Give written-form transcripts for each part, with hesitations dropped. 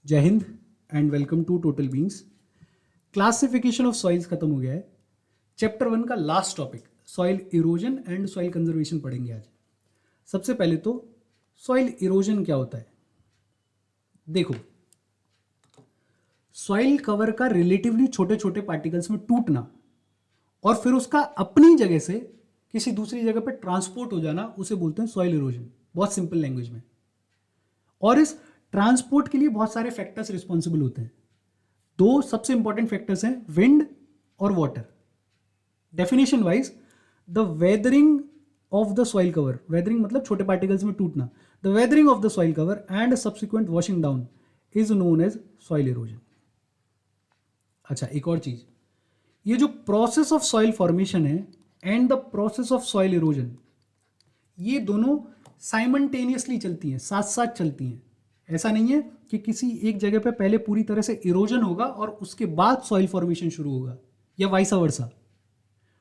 जय Hind and welcome to total beings. Classification of soils खत्म हो गया है। चैप्टर 1 का last topic soil erosion and soil conservation पढ़ेंगे आज। सबसे पहले तो सॉइल इरोजन क्या होता है। देखो, सॉइल कवर का रिलेटिवली छोटे छोटे पार्टिकल्स में टूटना और फिर उसका अपनी जगह से किसी दूसरी जगह पे ट्रांसपोर्ट हो जाना, उसे बोलते हैं सॉइल इरोजन, बहुत सिंपल लैंग्वेज में। और इस ट्रांसपोर्ट के लिए बहुत सारे फैक्टर्स रिस्पॉन्सिबल होते हैं। दो सबसे इंपॉर्टेंट फैक्टर्स हैं, विंड और water. Definition wise, the weathering of the soil cover, weathering मतलब छोटे पार्टिकल्स में टूटना, the weathering of the soil cover and subsequent washing down is known as soil erosion. अच्छा, एक और चीज, ये जो प्रोसेस ऑफ सॉइल फॉर्मेशन है and the process of soil erosion, ये दोनों साइमल्टेनियसली चलती हैं, साथ साथ चलती हैं। ऐसा नहीं है कि किसी एक जगह पे पहले पूरी तरह से इरोजन होगा और उसके बाद सॉइल फॉर्मेशन शुरू होगा, या वाइस वर्सा।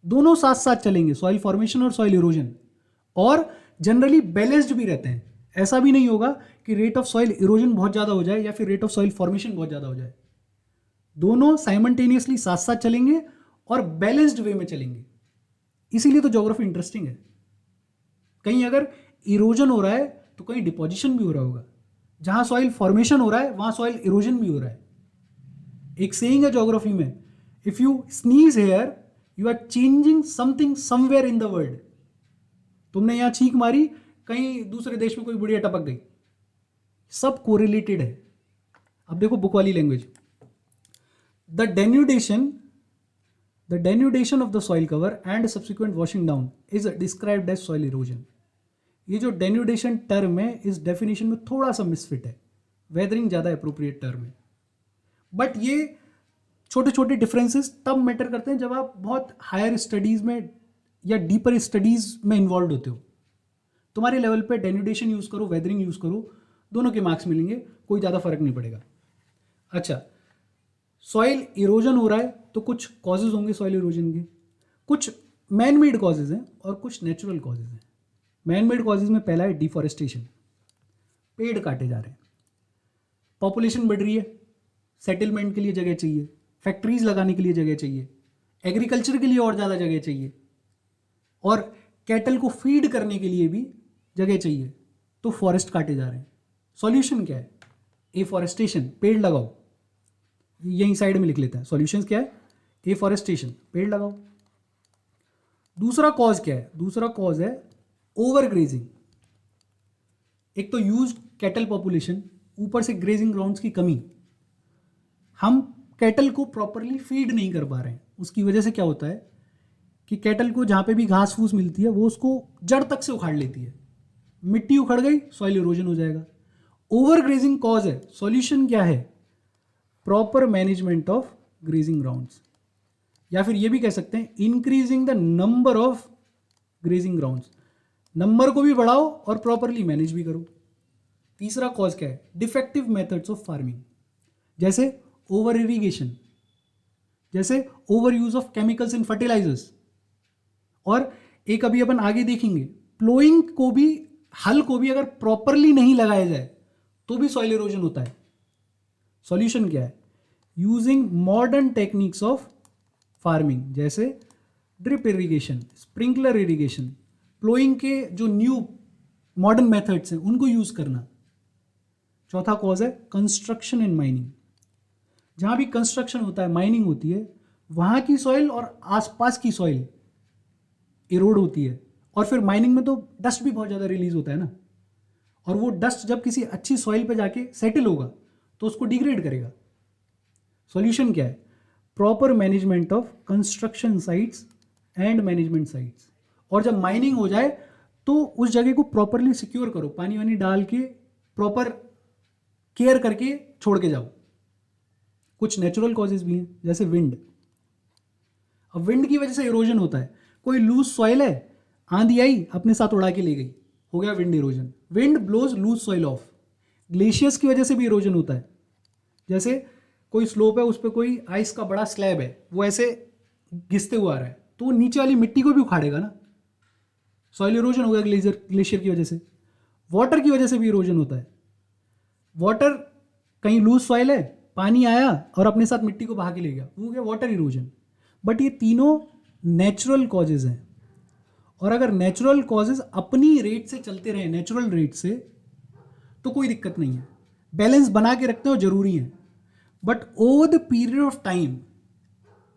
दोनों साथ साथ चलेंगे, सॉइल फॉर्मेशन और सॉइल इरोजन, और जनरली बैलेंस्ड भी रहते हैं। ऐसा भी नहीं होगा कि रेट ऑफ सॉइल इरोजन बहुत ज़्यादा हो जाए या फिर रेट ऑफ सॉइल फॉर्मेशन बहुत ज़्यादा हो जाए। दोनों साइमल्टेनियसली साथ साथ चलेंगे और बैलेंस्ड वे में चलेंगे। इसीलिए तो ज्योग्राफी इंटरेस्टिंग है। कहीं अगर इरोजन हो रहा है तो कहीं डिपोजिशन भी हो रहा होगा, जहां सॉइल फॉर्मेशन हो रहा है वहां सॉइल इरोजन भी हो रहा है। एक सेइंग है ज्योग्राफी में, if you sneeze here you are changing something somewhere in the world. तुमने यहां छींक मारी, कहीं दूसरे देश में कोई बुढ़िया टपक गई। सब कोरिलेटेड है। अब देखो बुक वाली language, the denudation of the soil cover and subsequent washing down is described as soil erosion. ये जो denudation टर्म है इस डेफिनेशन में थोड़ा सा मिसफिट है, वेदरिंग ज़्यादा अप्रोप्रिएट टर्म है। बट ये छोटे छोटे डिफरेंसेस तब मैटर करते हैं जब आप बहुत हायर स्टडीज़ में या डीपर स्टडीज़ में इन्वॉल्व होते हो। तुम्हारे लेवल पे denudation यूज़ करो, वेदरिंग यूज़ करो, दोनों के मार्क्स मिलेंगे, कोई ज़्यादा फर्क नहीं पड़ेगा। अच्छा, सॉइल इरोजन हो रहा है तो कुछ कॉजेज होंगे सॉइल इरोजन के, कुछ मैन मेड कॉजेज हैं और कुछ नेचुरल कॉजेज हैं। मैन मेड कॉजेज में पहला है डिफॉरेस्टेशन, पेड़ काटे जा रहे हैं, पॉपुलेशन बढ़ रही है, सेटलमेंट के लिए जगह चाहिए, फैक्ट्रीज लगाने के लिए जगह चाहिए, एग्रीकल्चर के लिए और ज़्यादा जगह चाहिए, और कैटल को फीड करने के लिए भी जगह चाहिए, तो फॉरेस्ट काटे जा रहे हैं। सॉल्यूशन क्या है? एफॉरेस्टेशन, पेड़ लगाओ। यहीं साइड में लिख लेते हैं, सॉल्यूशंस क्या है? एफॉरेस्टेशन, पेड़ लगाओ। दूसरा कॉज क्या है? दूसरा कॉज है ओवर ग्रेजिंग। एक तो यूज कैटल पॉपुलेशन, ऊपर से ग्रेजिंग ग्राउंड्स की कमी। हम कैटल को प्रॉपरली फीड नहीं कर पा रहे हैं, उसकी वजह से क्या होता है कि कैटल को जहाँ पे भी घास फूस मिलती है वो उसको जड़ तक से उखाड़ लेती है। मिट्टी उखड़ गई, सॉइल इरोजन हो जाएगा। ओवर ग्रेजिंग कॉज है। सॉल्यूशन क्या है? Proper management of grazing grounds, या फिर ये भी कह सकते हैं increasing the number of grazing grounds. Number को भी बढ़ाओ और प्रॉपरली मैनेज भी करो। तीसरा कॉज क्या है? डिफेक्टिव मेथड्स ऑफ फार्मिंग, जैसे ओवर इरिगेशन, जैसे over use of chemicals in fertilizers. और एक अभी अपन आगे देखेंगे, प्लोइंग को भी, हल को भी अगर प्रॉपरली नहीं लगाया जाए तो भी सॉइल इरोजन होता है। सॉल्यूशन क्या है? Using modern techniques of farming, जैसे drip irrigation, sprinkler irrigation, ploughing के जो न्यू मॉडर्न मेथड्स हैं उनको यूज करना। चौथा कॉज है कंस्ट्रक्शन एंड माइनिंग। जहां भी कंस्ट्रक्शन होता है, माइनिंग होती है, वहां की सॉइल और आसपास की सॉइल इरोड होती है। और फिर माइनिंग में तो डस्ट भी बहुत ज़्यादा रिलीज होता है ना, और वो डस्ट जब किसी अच्छी सॉइल पे जाके सेटल होगा तो उसको डिग्रेड करेगा। सॉल्यूशन क्या है? Proper management of construction sites and management sites. और जब माइनिंग हो जाए तो उस जगह को प्रॉपरली सिक्योर करो, पानी वानी डाल के प्रॉपर केयर करके छोड़ के जाओ। कुछ नेचुरल कॉजेज भी हैं, जैसे विंड। अब विंड की वजह से इरोजन होता है। कोई लूज सॉइल है, आंधी आई अपने साथ उड़ा के ले गई, हो गया wind erosion. Wind blows loose soil off. Glaciers की वजह से भी इरोजन होता है। जैसे कोई स्लोप है, उस पर कोई आइस का बड़ा स्लैब है, वो ऐसे घिसते हुआ आ रहा है, तो वो नीचे वाली मिट्टी को भी उखाड़ेगा ना, सॉइल इरोजन हो गया ग्लेशियर की वजह से। वाटर की वजह से भी इरोजन होता है। वाटर कहीं लूज सॉइल है, पानी आया और अपने साथ मिट्टी को बहा के ले गया, वो हो गया वाटर इरोजन। बट ये तीनों नेचुरल कॉजेज हैं, और अगर नेचुरल कॉजेज अपनी रेट से चलते रहे, नेचुरल रेट से, तो कोई दिक्कत नहीं है, बैलेंस बना के रखते हो जरूरी है। But over the period of time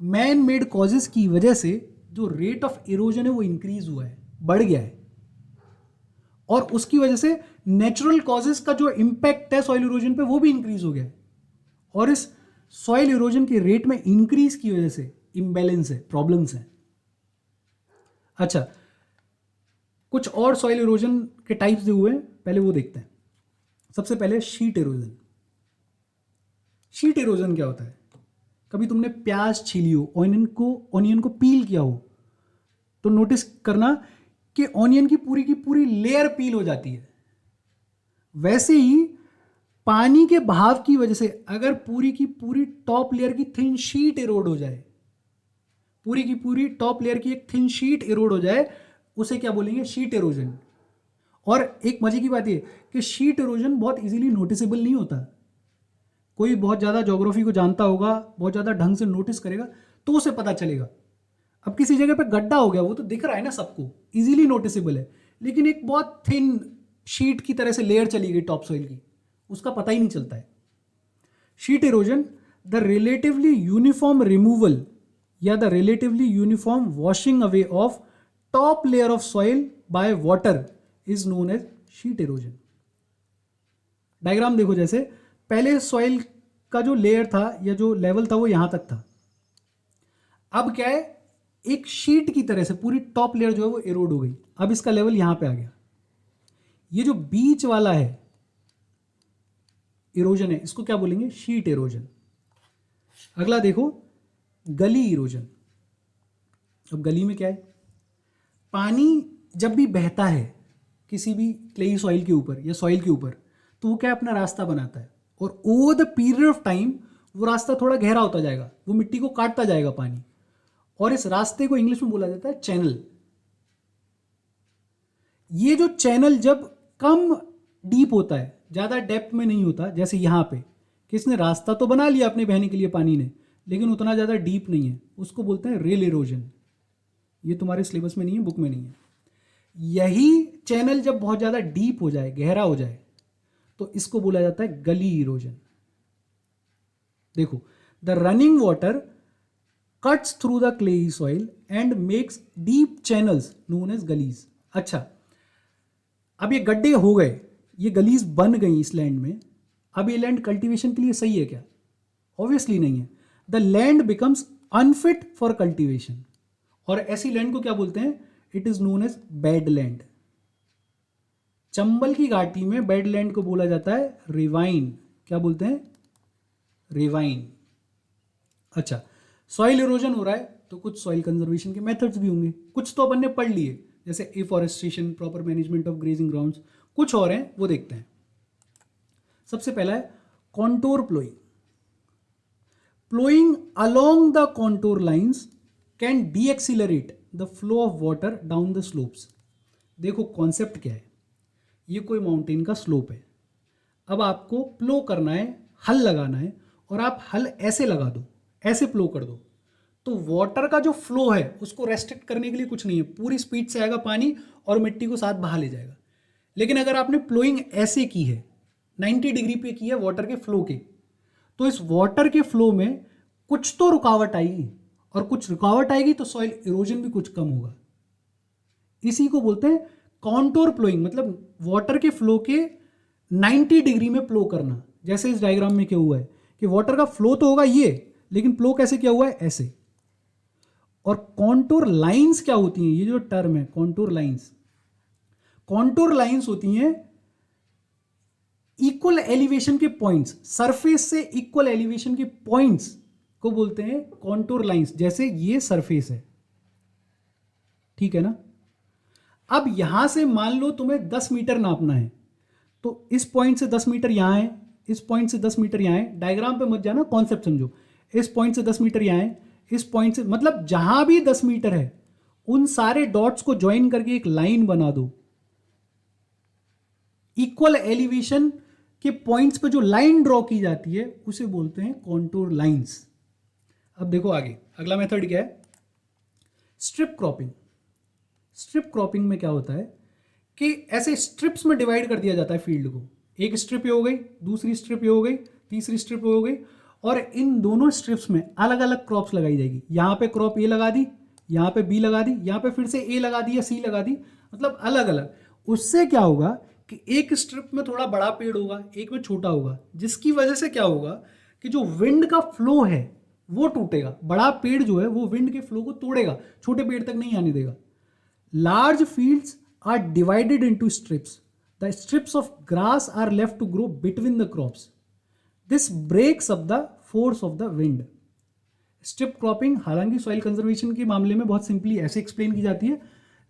man made causes की वजह से जो रेट ऑफ इरोजन है वो इंक्रीज हुआ है, बढ़ गया है, और उसकी वजह से नेचुरल कॉजेज का जो इंपैक्ट है सॉइल इरोजन पे वो भी इंक्रीज हो गया है, और इस सॉइल इरोजन के रेट में इंक्रीज की वजह से इम्बैलेंस है, प्रॉब्लम्स हैं। अच्छा, कुछ और सॉइल इरोजन के टाइप्स दिए हुए हैं, पहले वो देखते हैं। सबसे पहले शीट इरोजन। शीट इरोजन क्या होता है? कभी तुमने प्याज छीली हो, ऑनियन को पील किया हो, तो नोटिस करना कि ऑनियन की पूरी लेयर पील हो जाती है। वैसे ही पानी के बहाव की वजह से अगर पूरी की पूरी टॉप लेयर की थिन शीट इरोड हो जाए, पूरी की पूरी टॉप लेयर की एक थिन शीट इरोड हो जाए, उसे क्या बोलेंगे? Sheet erosion. और एक मजे की बात यह कि शीट इरोजन बहुत इजीली नोटिसेबल नहीं होता। कोई बहुत ज़्यादा ज्योग्राफी को जानता होगा, बहुत ज़्यादा ढंग से नोटिस करेगा, तो उसे पता चलेगा। अब किसी जगह पे गड्ढा हो गया, वो तो दिख रहा है ना सबको, इजीली नोटिसेबल है, लेकिन एक बहुत थिन शीट की तरह से लेयर चली गई टॉप सॉइल की, उसका पता ही नहीं चलता है। Sheet erosion the relatively uniform removal या the relatively uniform washing away of top layer of soil by water is known as sheet erosion. Diagram देखो, जैसे पहले सॉइल का जो लेयर था या जो लेवल था वो यहां तक था, अब क्या है, एक शीट की तरह से पूरी टॉप लेयर जो है वो इरोड हो गई, अब इसका लेवल यहां पे आ गया। ये जो बीच वाला है इरोजन है, इसको क्या बोलेंगे? Sheet erosion. अगला देखो, गली इरोजन। अब गली में क्या है? पानी जब भी बहता है किसी भी क्लेई सॉइल के ऊपर या सॉइल के ऊपर, तो वो क्या अपना रास्ता बनाता है, और over the period of time वो रास्ता थोड़ा गहरा होता जाएगा, वो मिट्टी को काटता जाएगा पानी, और इस रास्ते को इंग्लिश में बोला जाता है चैनल। ये जो चैनल जब कम डीप होता है, ज़्यादा डेप्थ में नहीं होता, जैसे यहाँ पे कि इसने रास्ता तो बना लिया अपने बहने के लिए पानी ने, लेकिन उतना ज़्यादा डीप नहीं है, उसको बोलते हैं रिल इरोजन। ये तुम्हारे सिलेबस में नहीं है, बुक में नहीं है। यही चैनल जब बहुत ज़्यादा डीप हो जाए, गहरा हो जाए, तो इसको बोला जाता है गली इरोजन। देखो, the running water cuts through the clayey soil and makes deep channels known as gullies. अच्छा, अब ये गड्ढे हो गए, ये गलीज बन गई इस लैंड में, अब ये लैंड कल्टीवेशन के लिए सही है क्या? ऑब्वियसली नहीं है। The land becomes unfit for cultivation, और ऐसी लैंड को क्या बोलते हैं? It is known as bad land. Chambal की घाटी में बैड लैंड को बोला जाता है रिवाइन। क्या बोलते हैं? रिवाइन। अच्छा, सॉइल इरोजन हो रहा है तो कुछ सॉइल कंजर्वेशन के मेथड्स भी होंगे, कुछ तो अपन ने पढ़ लिए, जैसे afforestation, proper management of grazing grounds, कुछ और हैं वो देखते हैं। सबसे पहला है contour ploughing. Ploughing along the contour lines can decelerate the flow of water down the slopes. देखो कॉन्सेप्ट क्या है, ये कोई माउंटेन का स्लोप है, अब आपको प्लो करना है, हल लगाना है, और आप हल ऐसे लगा दो, ऐसे प्लो कर दो, तो वाटर का जो फ्लो है उसको रेस्ट्रिक्ट करने के लिए कुछ नहीं है, पूरी स्पीड से आएगा पानी और मिट्टी को साथ बहा ले जाएगा। लेकिन अगर आपने प्लोइंग ऐसे की है, 90 डिग्री पे की है वाटर के फ्लो के, तो इस वाटर के फ्लो में कुछ तो रुकावट आएगी, और कुछ रुकावट आएगी तो सॉइल इरोजन भी कुछ कम होगा। इसी को बोलते हैं कॉन्टोर प्लोइंग, मतलब वाटर के फ्लो के 90 डिग्री में प्लो करना। जैसे इस डायग्राम में क्या हुआ है कि वाटर का फ्लो तो होगा ये, लेकिन प्लो कैसे किया हुआ है? ऐसे। और कॉन्टोर लाइंस क्या होती हैं? ये जो टर्म है कॉन्टोर लाइंस, कॉन्टोर लाइंस होती हैं इक्वल एलिवेशन के पॉइंट्स, सरफेस से इक्वल एलिवेशन के पॉइंट्स को बोलते हैं कॉन्टोर लाइंस। जैसे ये सरफेस है, ठीक है ना? अब यहां से मान लो तुम्हें 10 मीटर नापना है, तो इस पॉइंट से 10 मीटर यहां है, इस पॉइंट से 10 मीटर यहां है। डायग्राम पे मत जाना, कॉन्सेप्ट समझो। इस पॉइंट से 10 मीटर यहां है, इस पॉइंट से, मतलब जहां भी 10 मीटर है उन सारे डॉट्स को ज्वाइन करके एक लाइन बना दो। इक्वल एलिवेशन कि पॉइंट्स पे जो लाइन ड्रॉ की जाती है उसे बोलते हैं कॉन्टूर लाइंस। अब देखो आगे अगला मेथड क्या है, स्ट्रिप क्रॉपिंग। स्ट्रिप क्रॉपिंग में क्या होता है कि ऐसे स्ट्रिप्स में डिवाइड कर दिया जाता है फील्ड को। एक स्ट्रिप ये हो गई, दूसरी स्ट्रिप ये हो गई, तीसरी स्ट्रिप ये हो गई, और इन दोनों स्ट्रिप्स में अलग अलग क्रॉप्स लगाई जाएगी। यहाँ पे क्रॉप ए लगा दी, यहाँ पे बी लगा दी, यहाँ पे फिर से ए लगा दी या सी लगा दी, मतलब अलग अलग। उससे क्या होगा कि एक स्ट्रिप में थोड़ा बड़ा पेड़ होगा, एक में छोटा होगा, जिसकी वजह से क्या होगा कि जो विंड का फ्लो है वो टूटेगा। बड़ा पेड़ जो है वो विंड के फ्लो को तोड़ेगा, छोटे पेड़ तक नहीं आने देगा। Large fields are divided into strips. The strips of grass are left to grow between the crops. This breaks up the force of the wind. Strip cropping हालांकि सॉइल कंजर्वेशन के मामले में बहुत सिंपली ऐसे एक्सप्लेन की जाती है,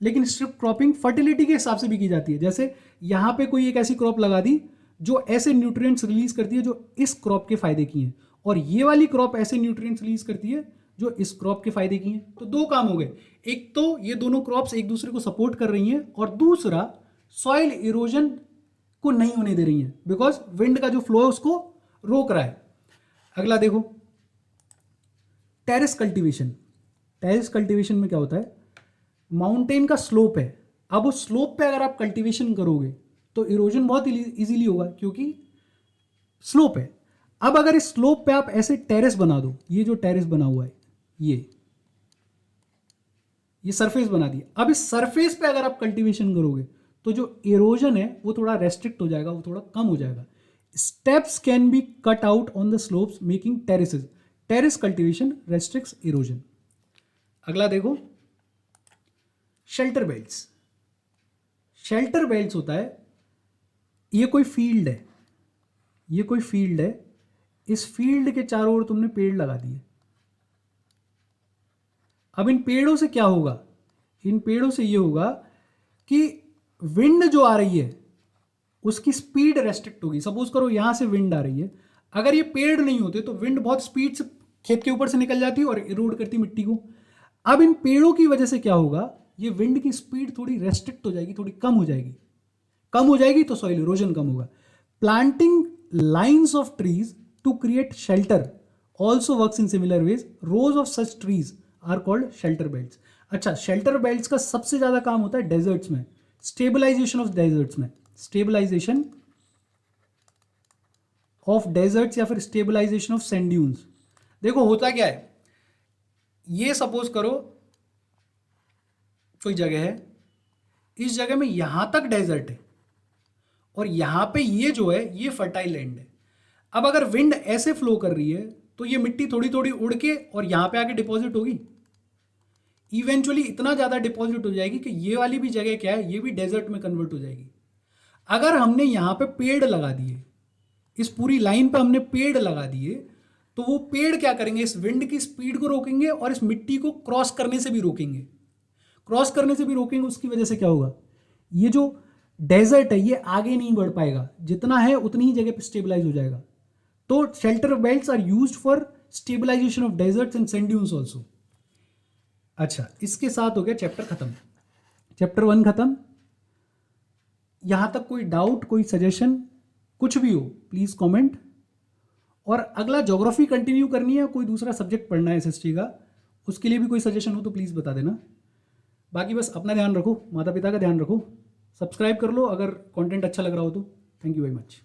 लेकिन स्ट्रिप क्रॉपिंग फर्टिलिटी के हिसाब से भी की जाती है। जैसे यहाँ पे कोई एक ऐसी क्रॉप लगा दी जो ऐसे न्यूट्रिएंट्स रिलीज करती है जो इस क्रॉप के फायदे की हैं, और ये वाली क्रॉप ऐसे न्यूट्रिएंट्स रिलीज करती है जो इस क्रॉप के फायदे की हैं। तो दो काम हो गए, एक तो ये दोनों क्रॉप्स एक दूसरे को सपोर्ट कर रही हैं, और दूसरा सॉइल इरोजन को नहीं होने दे रही हैं, बिकॉज विंड का जो फ्लो है उसको रोक रहा है। अगला देखो, टेरेस कल्टीवेशन। टेरेस कल्टीवेशन में क्या होता है, माउंटेन का स्लोप है, अब उस स्लोप पे अगर आप कल्टीवेशन करोगे तो इरोजन बहुत इजीली होगा क्योंकि स्लोप है। अब अगर इस स्लोप पे आप ऐसे टेरेस बना दो, ये जो टेरेस बना हुआ है ये सरफेस बना दिया, अब इस सरफेस पे अगर आप कल्टीवेशन करोगे तो जो इरोजन है वो थोड़ा रेस्ट्रिक्ट हो जाएगा, वो थोड़ा कम हो जाएगा। Steps can be cut out on the slopes making terraces. Terrace cultivation restricts erosion. अगला देखो, शेल्टर बेल्ट्स। शेल्टर बेल्ट्स होता है, ये कोई फील्ड है, ये कोई फील्ड है, इस फील्ड के चारों ओर तुमने पेड़ लगा दिए। अब इन पेड़ों से क्या होगा, इन पेड़ों से ये होगा कि विंड जो आ रही है उसकी स्पीड रेस्ट्रिक्ट होगी। सपोज करो यहां से विंड आ रही है, अगर ये पेड़ नहीं होते तो विंड बहुत स्पीड से खेत के ऊपर से निकल जाती और इरोड करती मिट्टी को। अब इन पेड़ों की वजह से क्या होगा, ये विंड की स्पीड थोड़ी रेस्ट्रिक्ट हो जाएगी, थोड़ी कम हो जाएगी। कम हो जाएगी तो सॉइल इरोजन कम होगा। Planting lines of trees to create shelter also works in similar ways. Rows of such trees are called shelter belts. अच्छा, शेल्टर बेल्ट्स का सबसे ज्यादा काम होता है डेजर्ट्स में, स्टेबलाइजेशन ऑफ डेजर्ट्स में, स्टेबलाइजेशन ऑफ डेजर्ट्स या फिर स्टेबलाइजेशन ऑफ सैंड ड्यून्स। देखो होता क्या है, ये सपोज करो कोई जगह है, इस जगह में यहां तक डेजर्ट है और यहां पे ये जो है ये फर्टाइल लैंड है। अब अगर विंड ऐसे फ्लो कर रही है तो ये मिट्टी थोड़ी थोड़ी उड़ के और यहां पे आके डिपॉजिट होगी। इवेंचुअली इतना ज्यादा डिपॉजिट हो जाएगी कि ये वाली भी जगह क्या है, ये भी डेजर्ट में कन्वर्ट हो जाएगी। अगर हमने यहां पे पेड़ लगा दिए, इस पूरी लाइन पे हमने पेड़ लगा दिए, तो वो पेड़ क्या करेंगे, इस विंड की स्पीड को रोकेंगे और इस मिट्टी को क्रॉस करने से भी रोकेंगे। क्रॉस करने से भी रोकेंगे, उसकी वजह से क्या होगा, ये जो डेजर्ट है ये आगे नहीं बढ़ पाएगा, जितना है उतनी ही जगह पे स्टेबलाइज हो जाएगा। तो shelter belts are used for stabilization of deserts and sand dunes also. अच्छा, इसके साथ हो गया चैप्टर खत्म, चैप्टर 1 खत्म। यहां तक कोई डाउट, कोई सजेशन, कुछ भी हो प्लीज कमेंट। और अगला ज्योग्राफी कंटिन्यू करनी है, कोई दूसरा सब्जेक्ट पढ़ना है एसएसटी का, उसके लिए भी कोई सजेशन हो तो प्लीज़ बता देना। बाकी बस अपना ध्यान रखो, माता पिता का ध्यान रखो, सब्सक्राइब कर लो अगर कंटेंट अच्छा लग रहा हो तो। Thank you very much.